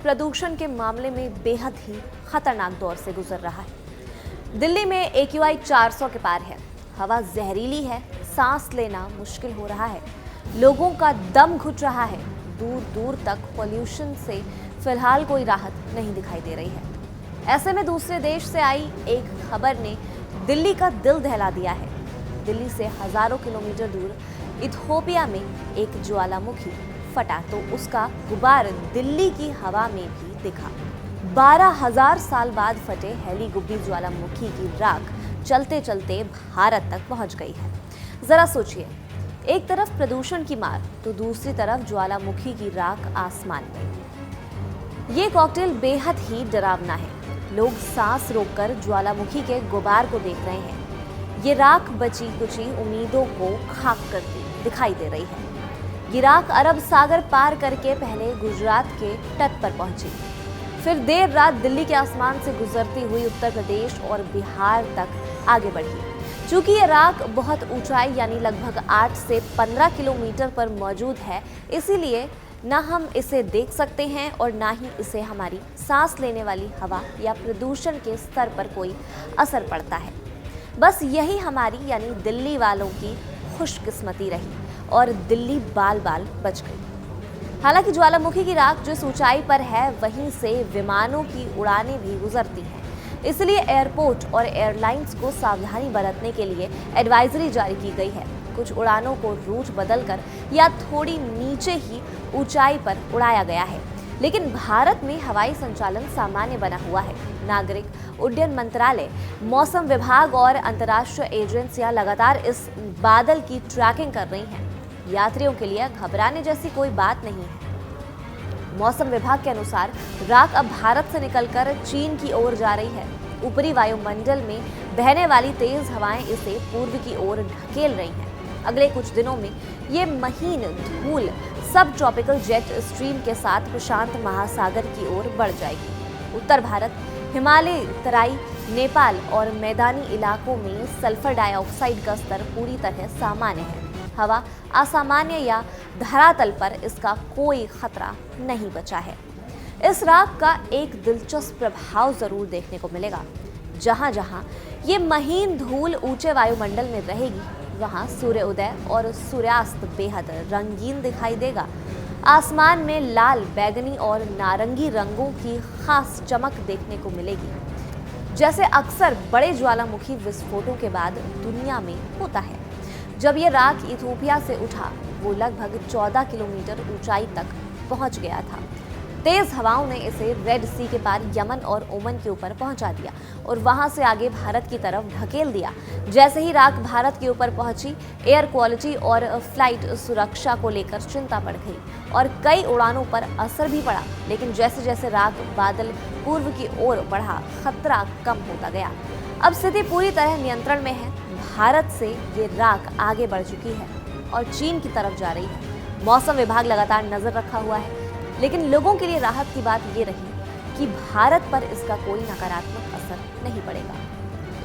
प्रदूषण के मामले में बेहद ही खतरनाक दौर से गुजर रहा है। दिल्ली में AQI 400 के पार है, हवा जहरीली है, सांस लेना मुश्किल हो रहा है, लोगों का दम घुट रहा है। दूर दूर तक पॉल्यूशन से फिलहाल कोई राहत नहीं दिखाई दे रही है। ऐसे में दूसरे देश से आई एक खबर ने दिल्ली का दिल दहला दिया है। दिल्ली से हजारों किलोमीटर दूर इथियोपिया में एक ज्वालामुखी फटा तो उसका गुबार दिल्ली की हवा में भी दिखा। 12,000 साल बाद फटे हेलीगुब्बी ज्वालामुखी की राख चलते चलते भारत तक पहुंच गई है। जरा सोचिए, एक तरफ प्रदूषण की मार तो दूसरी तरफ ज्वालामुखी की राख आसमान में। ये कॉकटेल बेहद ही डरावना है। लोग सांस रोककर ज्वालामुखी के गुबार को देख रहे हैं। ये राख बची कुची उम्मीदों को खाक करती दिखाई दे रही है। ये राख अरब सागर पार करके पहले गुजरात के तट पर पहुंची, फिर देर रात दिल्ली के आसमान से गुजरती हुई उत्तर प्रदेश और बिहार तक आगे बढ़ी। चूंकि ये राख बहुत ऊंचाई यानी लगभग 8 से 15 किलोमीटर पर मौजूद है, इसीलिए ना हम इसे देख सकते हैं और ना ही इसे हमारी सांस लेने वाली हवा या प्रदूषण के स्तर पर कोई असर पड़ता है। बस यही हमारी यानी दिल्ली वालों की खुशकिस्मती रही और दिल्ली बाल बाल बच गई। हालांकि ज्वालामुखी की राख जिस ऊंचाई पर है वहीं से विमानों की उड़ानें भी गुजरती हैं, इसलिए एयरपोर्ट और एयरलाइंस को सावधानी बरतने के लिए एडवाइजरी जारी की गई है। कुछ उड़ानों को रूट बदलकर या थोड़ी नीचे ही ऊंचाई पर उड़ाया गया है, लेकिन भारत में हवाई संचालन सामान्य बना हुआ है। नागरिक उड्डयन मंत्रालय, मौसम विभाग और अंतर्राष्ट्रीय एजेंसियां लगातार इस बादल की ट्रैकिंग कर रही हैं। यात्रियों के लिए घबराने जैसी कोई बात नहीं है। मौसम विभाग के अनुसार राख अब भारत से निकलकर चीन की ओर जा रही है। ऊपरी वायुमंडल में बहने वाली तेज हवाएं इसे पूर्व की ओर ढकेल रही हैं। अगले कुछ दिनों में ये महीन धूल सब ट्रॉपिकल जेट स्ट्रीम के साथ प्रशांत महासागर की ओर बढ़ जाएगी। उत्तर भारत, हिमालय, तराई, नेपाल और मैदानी इलाकों में सल्फर डाइऑक्साइड का स्तर पूरी तरह सामान्य है। हवा असामान्य या धरातल पर इसका कोई खतरा नहीं बचा है। इस राख का एक दिलचस्प प्रभाव जरूर देखने को मिलेगा। जहां जहां ये महीन धूल ऊंचे वायुमंडल में रहेगी, वहां सूर्योदय और सूर्यास्त बेहद रंगीन दिखाई देगा। आसमान में लाल, बैगनी और नारंगी रंगों की खास चमक देखने को मिलेगी, जैसे अक्सर बड़े ज्वालामुखी विस्फोटों के बाद दुनिया में होता है। जब ये राख इथियोपिया से उठा, वो लगभग 14 किलोमीटर ऊंचाई तक पहुंच गया था। तेज हवाओं ने इसे रेड सी के पार यमन और ओमन के ऊपर पहुंचा दिया और वहां से आगे भारत की तरफ ढकेल दिया। जैसे ही राख भारत के ऊपर पहुंची, एयर क्वालिटी और फ्लाइट सुरक्षा को लेकर चिंता बढ़ गई और कई उड़ानों पर असर भी पड़ा। लेकिन जैसे जैसे राख बादल पूर्व की ओर बढ़ा, खतरा कम होता गया। अब स्थिति पूरी तरह नियंत्रण में है। भारत से ये राख आगे बढ़ चुकी है और चीन की तरफ जा रही है। मौसम विभाग लगातार नजर रखा हुआ है, लेकिन लोगों के लिए राहत की बात ये रही कि भारत पर इसका कोई नकारात्मक असर नहीं पड़ेगा।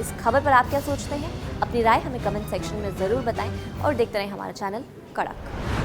इस खबर पर आप क्या सोचते हैं? अपनी राय हमें कमेंट सेक्शन में जरूर बताएं और देखते रहें हमारा चैनल कड़क।